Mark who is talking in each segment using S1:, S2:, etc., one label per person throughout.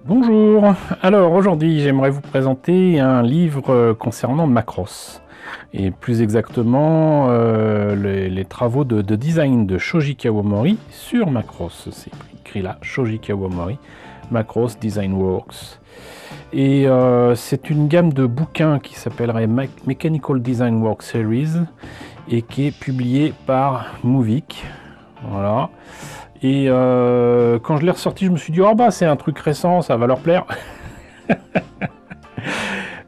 S1: Bonjour, alors aujourd'hui j'aimerais vous présenter un livre concernant Macross et plus exactement les travaux de design de Shoji Kawamori sur Macross. C'est écrit là, Shoji Kawamori, Macross Design Works. Et c'est une gamme de bouquins qui s'appellerait Mechanical Design Work Series et qui est publiée par Movic. Voilà. Et quand je l'ai ressorti, je me suis dit, oh bah c'est un truc récent, ça va leur plaire.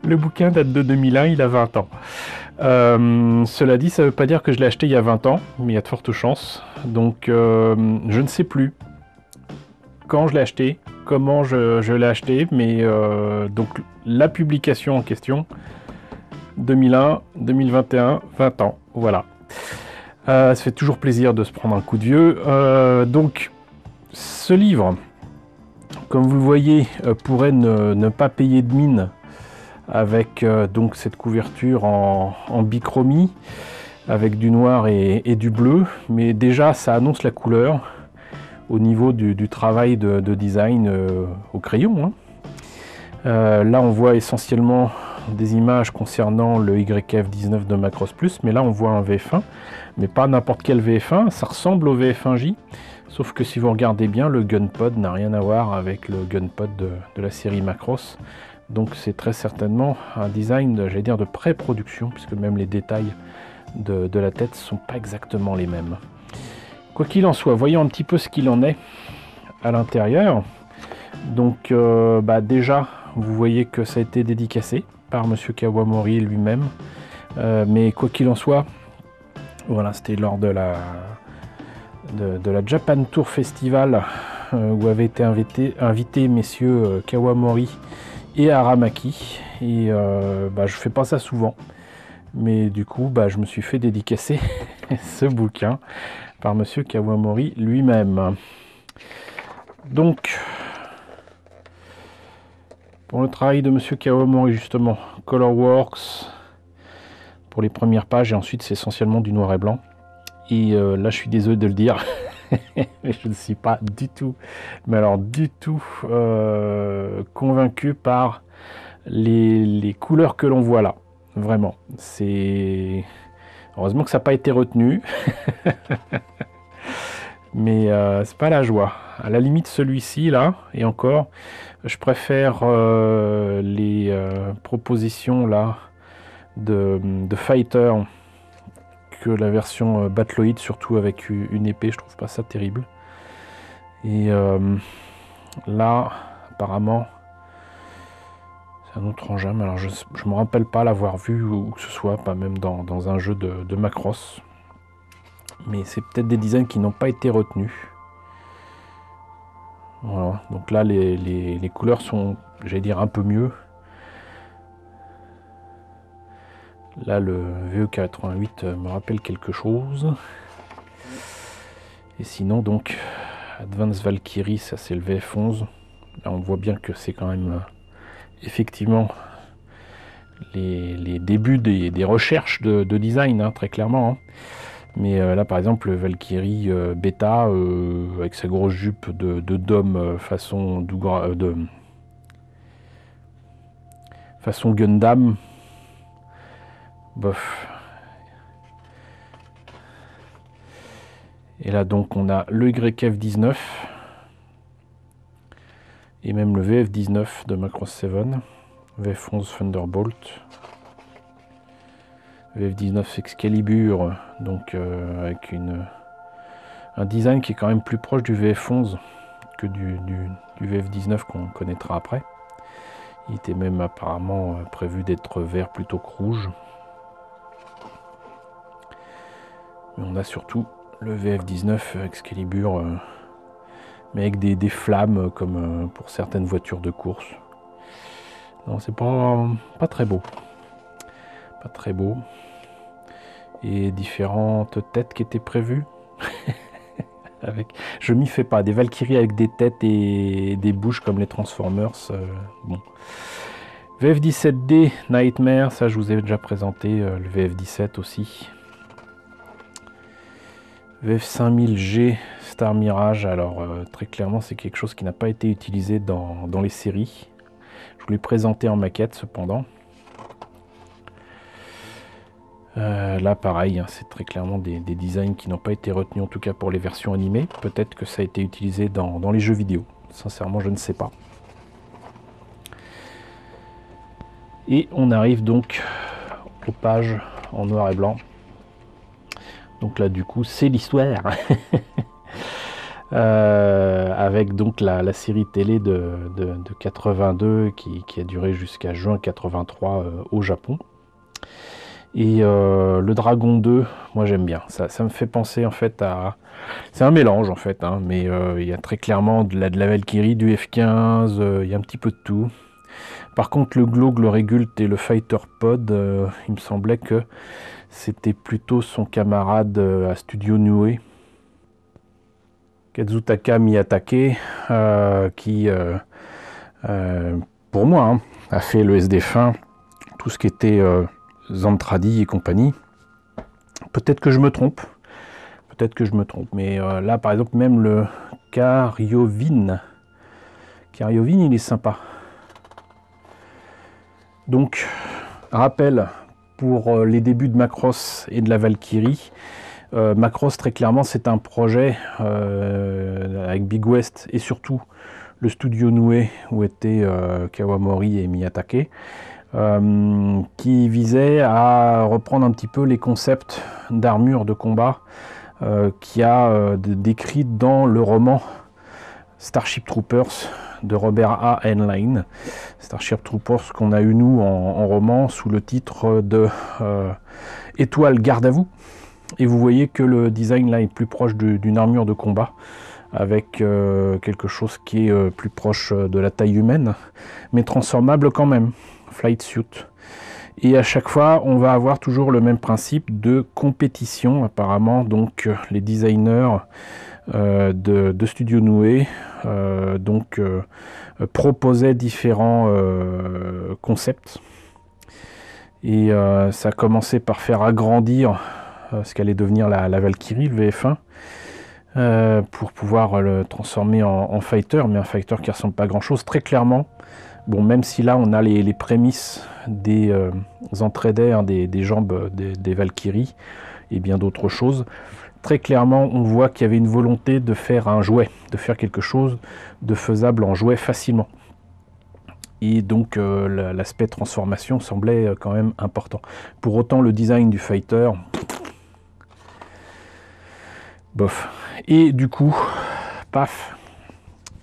S1: Le bouquin date de 2001, il a 20 ans. Cela dit, ça ne veut pas dire que je l'ai acheté il y a 20 ans, mais il y a de fortes chances. Donc je ne sais plus quand je l'ai acheté, comment je l'ai acheté, mais donc la publication en question, 2001, 2021, 20 ans, voilà. Ça fait toujours plaisir de se prendre un coup de vieux. Donc, ce livre, comme vous le voyez, pourrait ne pas payer de mine avec donc cette couverture en bichromie, avec du noir et du bleu. Mais déjà, ça annonce la couleur au niveau du travail de design au crayon. Hein. Là, on voit essentiellement des images concernant le YF19 de Macross Plus, mais là on voit un VF1, mais pas n'importe quel VF1, ça ressemble au VF1J, sauf que si vous regardez bien, le gunpod n'a rien à voir avec le gunpod de la série Macross, donc c'est très certainement un design, j'allais dire, de pré-production, puisque même les détails de la tête sont pas exactement les mêmes. Quoi qu'il en soit, voyons un petit peu ce qu'il en est à l'intérieur. Donc déjà, vous voyez que ça a été dédicacé par Monsieur Kawamori lui-même, mais quoi qu'il en soit, voilà, c'était lors de la Japan Tour Festival où avaient été invités messieurs Kawamori et Aramaki, et je fais pas ça souvent, mais du coup je me suis fait dédicacer ce bouquin par Monsieur Kawamori lui-même. Donc pour le travail de Monsieur Kawamori, justement, Colorworks pour les premières pages, et ensuite c'est essentiellement du noir et blanc. Et là, je suis désolé de le dire, je ne suis pas du tout, mais alors du tout convaincu par les couleurs que l'on voit là. Vraiment, c'est heureusement que ça n'a pas été retenu, mais c'est pas la joie. À la limite, celui-ci là, et encore, je préfère les propositions là de Fighter que la version Battloid, surtout avec une épée. Je trouve pas ça terrible. Et là, apparemment, c'est un autre engin, mais alors je me rappelle pas l'avoir vu ou que ce soit, pas même dans un jeu de Macross. Mais c'est peut-être des designs qui n'ont pas été retenus. Voilà, donc là les couleurs sont, j'allais dire, un peu mieux. Là le VE88 me rappelle quelque chose. Et sinon donc Advance Valkyrie, ça c'est le VF11. Là on voit bien que c'est quand même effectivement les débuts des recherches de design, hein, très clairement. Hein. Mais là par exemple le Valkyrie Beta avec sa grosse jupe de dôme façon façon Gundam, bof. Et là donc on a le YF19 et même le VF19 de Macross 7, VF11 Thunderbolt, VF19 Excalibur, donc avec un design qui est quand même plus proche du VF11 que du VF19 qu'on connaîtra après. Il était même apparemment prévu d'être vert plutôt que rouge. Mais on a surtout le VF19 Excalibur, mais avec des flammes comme pour certaines voitures de course. Non, c'est pas très beau. Pas très beau. Et différentes têtes qui étaient prévues. Je m'y fais pas. Des Valkyries avec des têtes et des bouches comme les Transformers. Bon. VF17D Nightmare, ça je vous ai déjà présenté, le VF17 aussi. VF5000G Star Mirage, alors très clairement c'est quelque chose qui n'a pas été utilisé dans les séries. Je vous l'ai présenté en maquette cependant. Là pareil, hein, c'est très clairement des designs qui n'ont pas été retenus, en tout cas pour les versions animées. Peut-être que ça a été utilisé dans les jeux vidéo, sincèrement je ne sais pas. Et on arrive donc aux pages en noir et blanc. Donc là du coup c'est l'histoire. Avec donc la série télé de 82 qui a duré jusqu'à juin 83 au Japon. Et le Dragon 2, moi j'aime bien. Ça me fait penser en fait à... C'est un mélange en fait, hein, mais il y a très clairement de la Valkyrie, du F-15, il y a un petit peu de tout. Par contre le Glow, le Regult et le Fighter Pod, il me semblait que c'était plutôt son camarade à Studio Nue, Kazutaka Miyatake, qui, pour moi, hein, a fait le SD-Fin, tout ce qui était Zentradi et compagnie. Peut-être que je me trompe, mais là, par exemple, même le Karyovin, il est sympa. Donc, rappel pour les débuts de Macross et de la Valkyrie. Macross, très clairement, c'est un projet avec Big West et surtout le studio Nue où étaient Kawamori et Miyatake, qui visait à reprendre un petit peu les concepts d'armure de combat qu'il y a décrit dans le roman Starship Troopers de Robert A. Heinlein. Starship Troopers qu'on a eu nous en roman sous le titre de Étoile garde à vous. Et vous voyez que le design là est plus proche d'une armure de combat, avec quelque chose qui est plus proche de la taille humaine, mais transformable quand même, flight suit. Et à chaque fois, on va avoir toujours le même principe de compétition. Apparemment, donc les designers de Studio Nue proposaient différents concepts. Et ça a commencé par faire agrandir ce qu'allait devenir la Valkyrie, le VF1, pour pouvoir le transformer en fighter, mais un fighter qui ressemble pas à grand chose, très clairement. Bon, même si là on a les prémices des entraides, des jambes des Valkyries et bien d'autres choses, très clairement on voit qu'il y avait une volonté de faire un jouet, de faire quelque chose de faisable en jouet facilement. Et donc l'aspect transformation semblait quand même important. Pour autant, le design du fighter, bof. Et du coup, paf,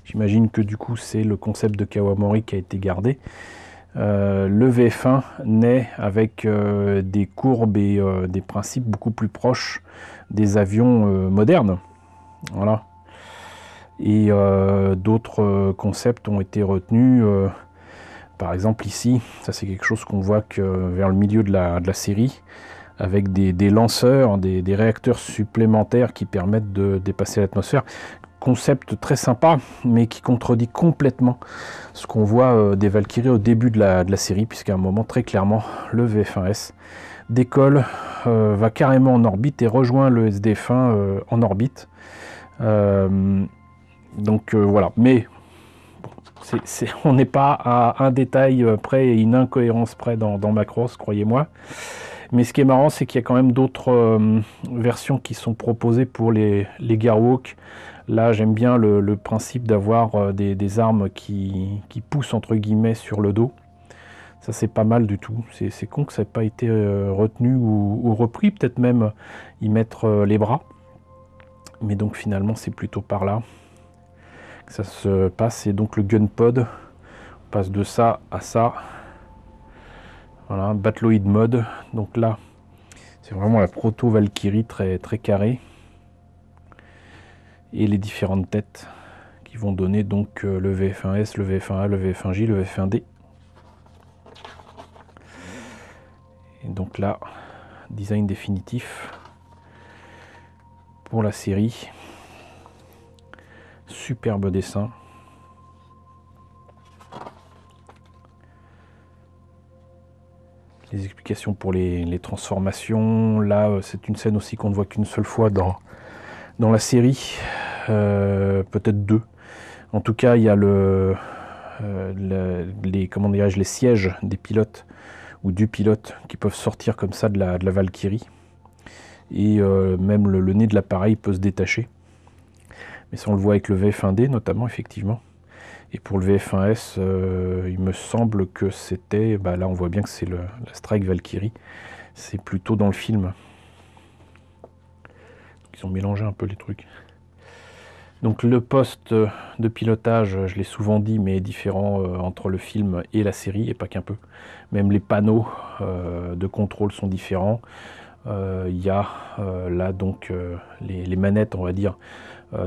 S1: j'imagine que du coup c'est le concept de Kawamori qui a été gardé. Le VF1 naît avec des courbes et des principes beaucoup plus proches des avions modernes. Voilà. Et d'autres concepts ont été retenus. Par exemple ici, ça c'est quelque chose qu'on voit que vers le milieu de la série, avec des lanceurs, des réacteurs supplémentaires qui permettent de dépasser l'atmosphère. Concept très sympa, mais qui contredit complètement ce qu'on voit des Valkyries au début de la série, puisqu'à un moment, très clairement, le VF1S décolle, va carrément en orbite et rejoint le SD-Fin en orbite. Donc voilà, mais on n'est pas à un détail près et une incohérence près dans Macross, croyez-moi. Mais ce qui est marrant, c'est qu'il y a quand même d'autres versions qui sont proposées pour les Gearwalk. Là, j'aime bien le principe d'avoir des armes qui poussent entre guillemets sur le dos. Ça, c'est pas mal du tout. C'est con que ça n'ait pas été retenu ou repris. Peut-être même y mettre les bras. Mais donc finalement, c'est plutôt par là que ça se passe. Et donc le Gunpod, on passe de ça à ça. Voilà, Battloid mode. Donc là, c'est vraiment la proto Valkyrie très carrée. Et les différentes têtes qui vont donner donc le VF1S, le VF1A, le VF1J, le VF1D. Et donc là, design définitif pour la série. Superbe dessin. Les explications pour les transformations. Là, c'est une scène aussi qu'on ne voit qu'une seule fois dans Dans la série, peut-être 2. En tout cas, il y a comment dirais-je, les sièges des pilotes ou du pilote qui peuvent sortir comme ça de la Valkyrie. Et même le nez de l'appareil peut se détacher. Mais ça, on le voit avec le VF1D notamment, effectivement. Et pour le VF1S, il me semble que c'était... Bah là, on voit bien que c'est la Strike Valkyrie. C'est plutôt dans le film. Ils ont mélangé un peu les trucs. Donc le poste de pilotage, je l'ai souvent dit, mais est différent entre le film et la série, et pas qu'un peu. Même les panneaux de contrôle sont différents. Il y a là donc les manettes, on va dire,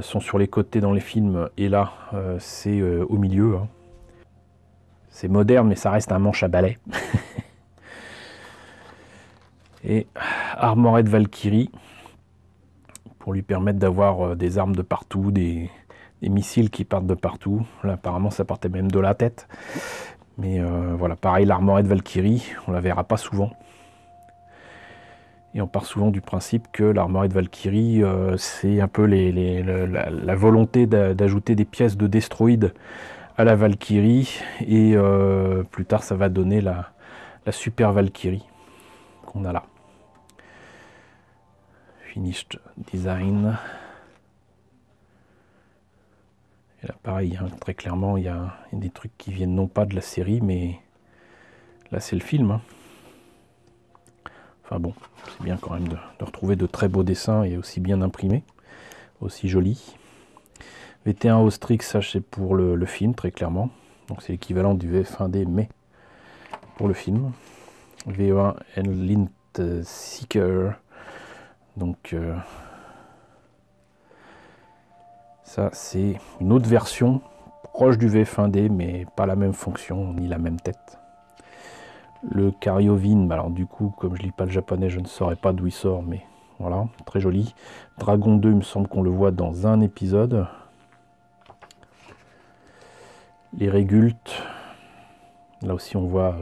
S1: sont sur les côtés dans les films, et là c'est au milieu. Hein. C'est moderne, mais ça reste un manche à balai. Et Armored Valkyrie, pour lui permettre d'avoir des armes de partout, des missiles qui partent de partout. Là, apparemment, ça partait même de la tête. Mais voilà, pareil, l'Armored Valkyrie, on la verra pas souvent. Et on part souvent du principe que l'Armored Valkyrie, c'est un peu la volonté d'ajouter des pièces de Destroid à la Valkyrie. Et plus tard, ça va donner la Super Valkyrie qu'on a là. Finished Design. Et là, pareil, hein, très clairement, il y a des trucs qui viennent non pas de la série, mais là, c'est le film. Hein. Enfin bon, c'est bien quand même de retrouver de très beaux dessins et aussi bien imprimés, aussi jolis. VT1 Ostrix, ça c'est pour le film, très clairement. Donc c'est l'équivalent du VF1D, mais pour le film. VE1 Enlint Seeker. Donc ça c'est une autre version, proche du VF1D, mais pas la même fonction, ni la même tête. Le Karyovin, alors du coup, comme je lis pas le japonais, je ne saurais pas d'où il sort, mais voilà, très joli. Dragon 2, il me semble qu'on le voit dans un épisode. Les Régultes, là aussi on voit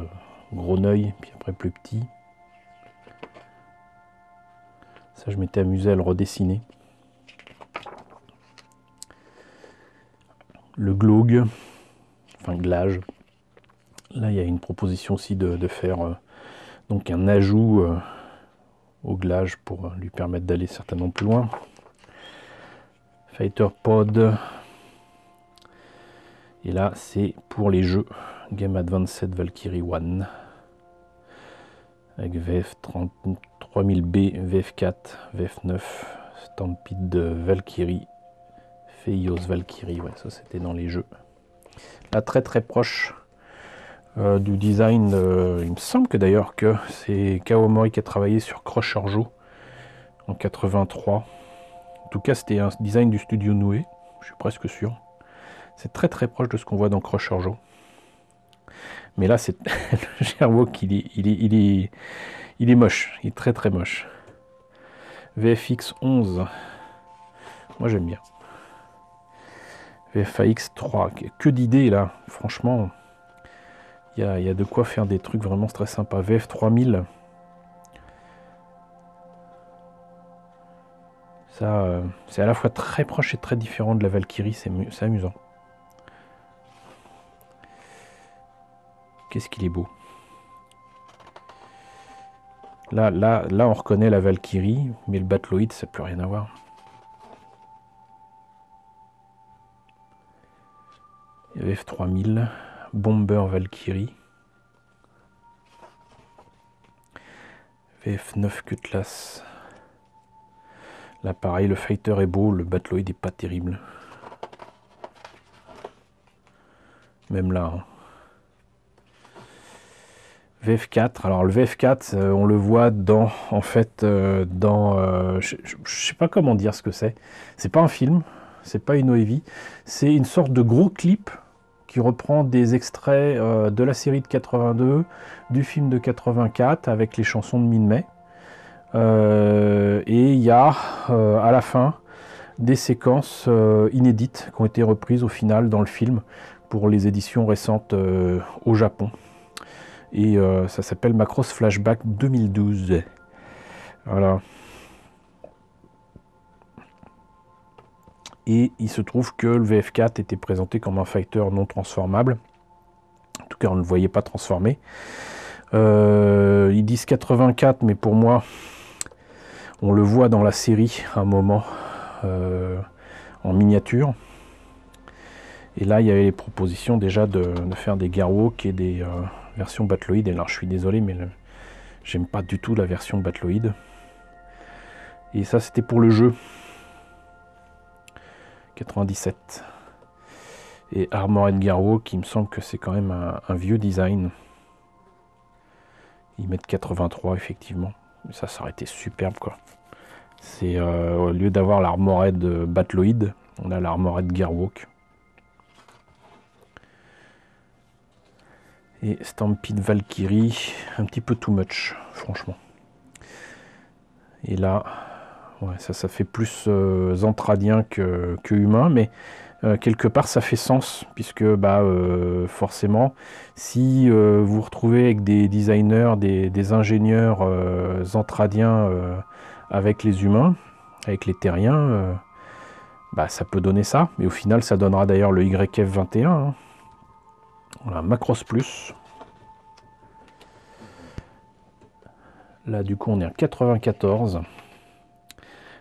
S1: gros œil, puis après plus petit. Ça, je m'étais amusé à le redessiner. Le Glaug, enfin Glage. Là, il y a une proposition aussi de faire donc un ajout au Glage pour lui permettre d'aller certainement plus loin. Fighter Pod. Et là, c'est pour les jeux Game Advanced Valkyrie 1. Avec VF 3000B, VF4, VF9, Stampede de Valkyrie, Feios Valkyrie. Ouais, ça c'était dans les jeux. Là, très très proche du design. Il me semble que d'ailleurs que c'est Kawamori qui a travaillé sur Crusher Joe en 83. En tout cas, c'était un design du studio Noé, je suis presque sûr. C'est très très proche de ce qu'on voit dans Crusher Joe. Mais là, c'est le Sherwock, il est moche, il est très très moche. VFX 11, moi j'aime bien. VFX 3, que d'idées là, franchement, il y a de quoi faire des trucs vraiment très sympas. VF 3000, ça, c'est à la fois très proche et très différent de la Valkyrie, c'est amusant. Qu'est-ce qu'il est beau. Là, on reconnaît la Valkyrie, mais le Battloid, ça n'a plus rien à voir. VF 3000, Bomber Valkyrie. VF9 Cutlass. Là, pareil, le fighter est beau, le Battloid est pas terrible. Même là. Hein. VF4, alors le VF4, on le voit dans, en fait, je sais pas comment dire ce que c'est. C'est pas un film, c'est pas une OEV, c'est une sorte de gros clip qui reprend des extraits de la série de 82, du film de 84 avec les chansons de Min-May. Et il y a à la fin des séquences inédites qui ont été reprises au final dans le film pour les éditions récentes au Japon. Et ça s'appelle Macross Flashback 2012. Voilà. Et il se trouve que le VF4 était présenté comme un fighter non transformable. En tout cas, on ne le voyait pas transformé. Ils disent 84, mais pour moi, on le voit dans la série à un moment en miniature. Et là, il y avait les propositions déjà de faire des Gearwalk et des versions Battloid. Et là, je suis désolé, mais j'aime pas du tout la version Battloid. Et ça, c'était pour le jeu. 97. Et Armored Gearwalk, il me semble que c'est quand même un vieux design. Ils mettent 83, effectivement. Mais ça aurait été superbe, quoi. C'est au lieu d'avoir l'Armored Battloid, on a l'Armored Gearwalk. Et Stampede Valkyrie, un petit peu too much, franchement. Et là, ouais, ça fait plus zantradien que humain, mais quelque part ça fait sens, puisque forcément, si vous vous retrouvez avec des designers, des ingénieurs zantradiens avec les humains, avec les terriens, ça peut donner ça. Mais au final, ça donnera d'ailleurs le YF21. Hein. Voilà, Macross Plus. Là, du coup, on est à 94.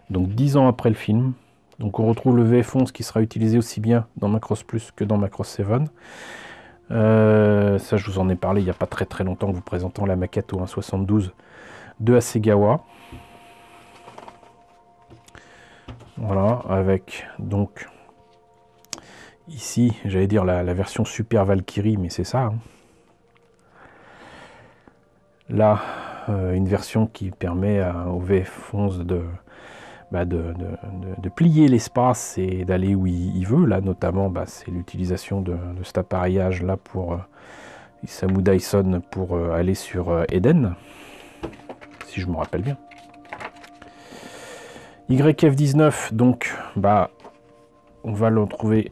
S1: Donc 10 ans après le film. Donc on retrouve le VF11 qui sera utilisé aussi bien dans Macross Plus que dans Macross 7. Ça, je vous en ai parlé il n'y a pas très longtemps, vous présentant la maquette au 1.72 de Hasegawa. Voilà, avec donc ici, j'allais dire la version Super Valkyrie, mais c'est ça. Hein. Là, une version qui permet au VF11 de plier l'espace et d'aller où il veut. Là, notamment, c'est l'utilisation de cet appareillage-là pour Isamu Dyson pour aller sur Eden, si je me rappelle bien. YF19, donc, on va le trouver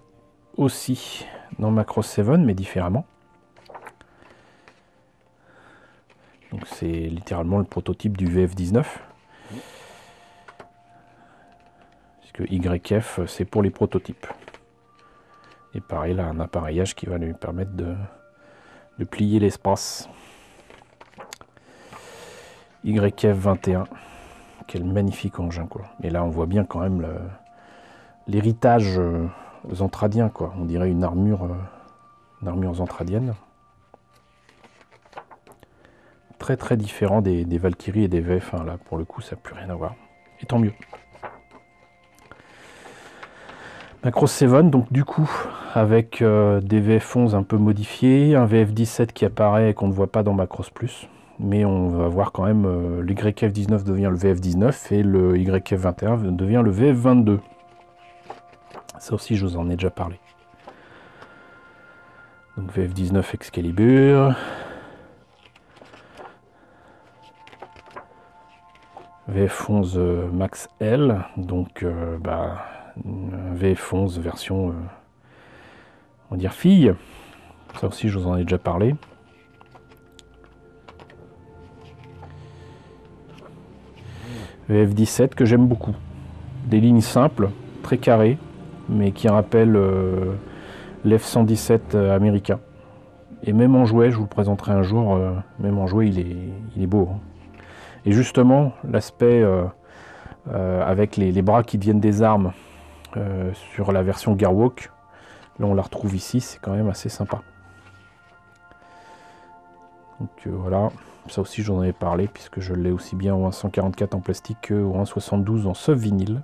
S1: aussi dans Macross 7, mais différemment. Donc c'est littéralement le prototype du VF19. Puisque YF, c'est pour les prototypes. Et pareil, là, un appareillage qui va lui permettre de plier l'espace. YF21. Quel magnifique engin, quoi. Et là, on voit bien quand même l'héritage zantradien, quoi. On dirait une armure zantradienne. Très différent des Valkyries et des VF1. Là, pour le coup, ça n'a plus rien à voir. Et tant mieux. Macross 7, donc du coup, avec des VF11 un peu modifiés, un VF17 qui apparaît et qu'on ne voit pas dans Macross Plus. Mais on va voir quand même, le YF19 devient le VF19 et le YF21 devient le VF22. Ça aussi, je vous en ai déjà parlé. Donc VF19 Excalibur. VF11 Max L, donc VF11 version, on va dire fille. Ça aussi, je vous en ai déjà parlé. VF17 que j'aime beaucoup. Des lignes simples, très carrées, mais qui rappellent l'F-117 américain. Et même en jouet, je vous le présenterai un jour, même en jouet, il est beau. Hein. Et justement, l'aspect avec les bras qui deviennent des armes sur la version Gearwalk, là on la retrouve ici, c'est quand même assez sympa. Donc voilà, ça aussi j'en avais parlé puisque je l'ai aussi bien au 144 en plastique qu'au 172 en soft vinyle.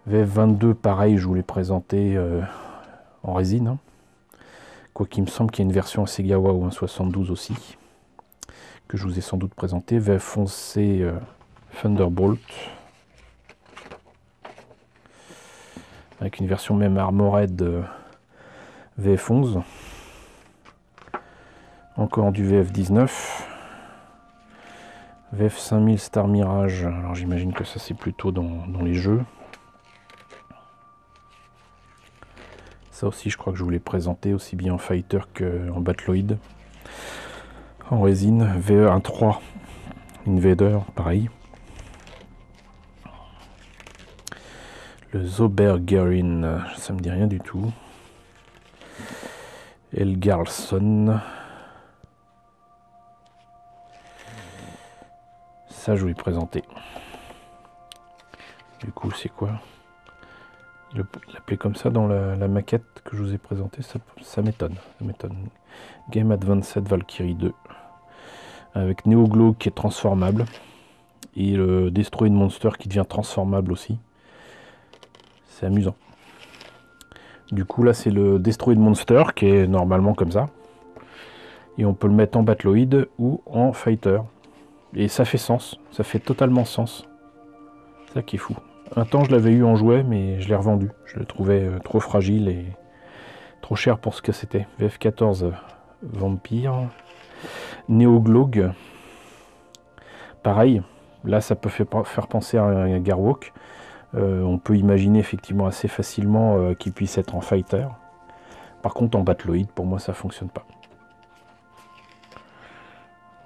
S1: VF22 pareil, je vous l'ai présenté en résine. Hein. Quoiqu'il me semble qu'il y a une version Hasegawa au 1.72 aussi, que je vous ai sans doute présenté. VF11C Thunderbolt, avec une version même Armored VF11. Encore du VF19. VF5000 Star Mirage, alors j'imagine que ça c'est plutôt dans les jeux. Ça aussi, je crois que je vous l'ai présenté aussi bien en fighter qu'en Battloid. En résine, VE13 Invader, pareil. Le Zobergerin, ça me dit rien du tout. Elgarson. Ça, je vais présenter. Du coup, c'est quoi? L'appeler comme ça dans la maquette que je vous ai présentée, ça m'étonne. Game Advanced Valkyrie 2. Avec Neoglow qui est transformable. Et le Destroyed Monster qui devient transformable aussi. C'est amusant. Du coup, là, c'est le Destroyed Monster qui est normalement comme ça. Et on peut le mettre en Battloid ou en Fighter. Et ça fait sens. Ça fait totalement sens. C'est ça qui est fou. Un temps, je l'avais eu en jouet, mais je l'ai revendu. Je le trouvais trop fragile et trop cher pour ce que c'était. VF14 Vampire. Neoglogue. Pareil. Là, ça peut faire penser à un Garwalk. On peut imaginer effectivement assez facilement qu'il puisse être en fighter. Par contre, en Battloid, pour moi, ça fonctionne pas.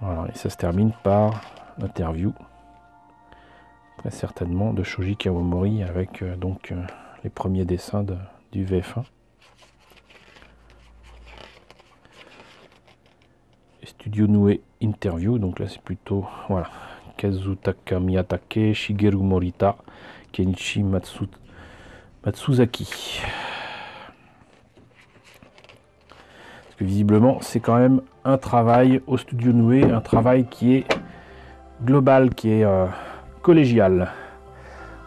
S1: Voilà, et ça se termine par l'interview, très certainement, de Shoji Kawamori avec les premiers dessins du VF1. Et Studio Nue interview, donc là c'est plutôt, voilà, Kazutaka Miyatake, Shigeru Morita, Kenichi Matsuzaki. Parce que visiblement, c'est quand même un travail au Studio Nue, un travail qui est global, qui est collégial.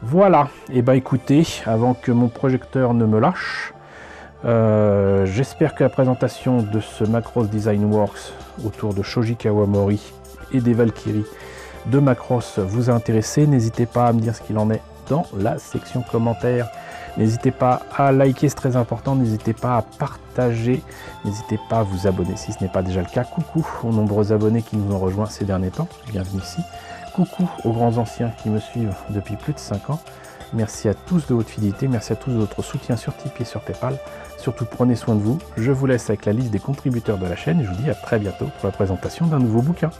S1: Voilà, et bah écoutez, avant que mon projecteur ne me lâche, j'espère que la présentation de ce Macross Design Works autour de Shoji Kawamori et des Valkyries de Macross vous a intéressé. N'hésitez pas à me dire ce qu'il en est dans la section commentaires. N'hésitez pas à liker, c'est très important. N'hésitez pas à partager. N'hésitez pas à vous abonner si ce n'est pas déjà le cas. Coucou aux nombreux abonnés qui nous ont rejoints ces derniers temps. Bienvenue ici. Coucou aux grands anciens qui me suivent depuis plus de 5 ans. Merci à tous de votre fidélité. Merci à tous de votre soutien sur Tipeee et sur Paypal. Surtout, prenez soin de vous. Je vous laisse avec la liste des contributeurs de la chaîne et je vous dis à très bientôt pour la présentation d'un nouveau bouquin.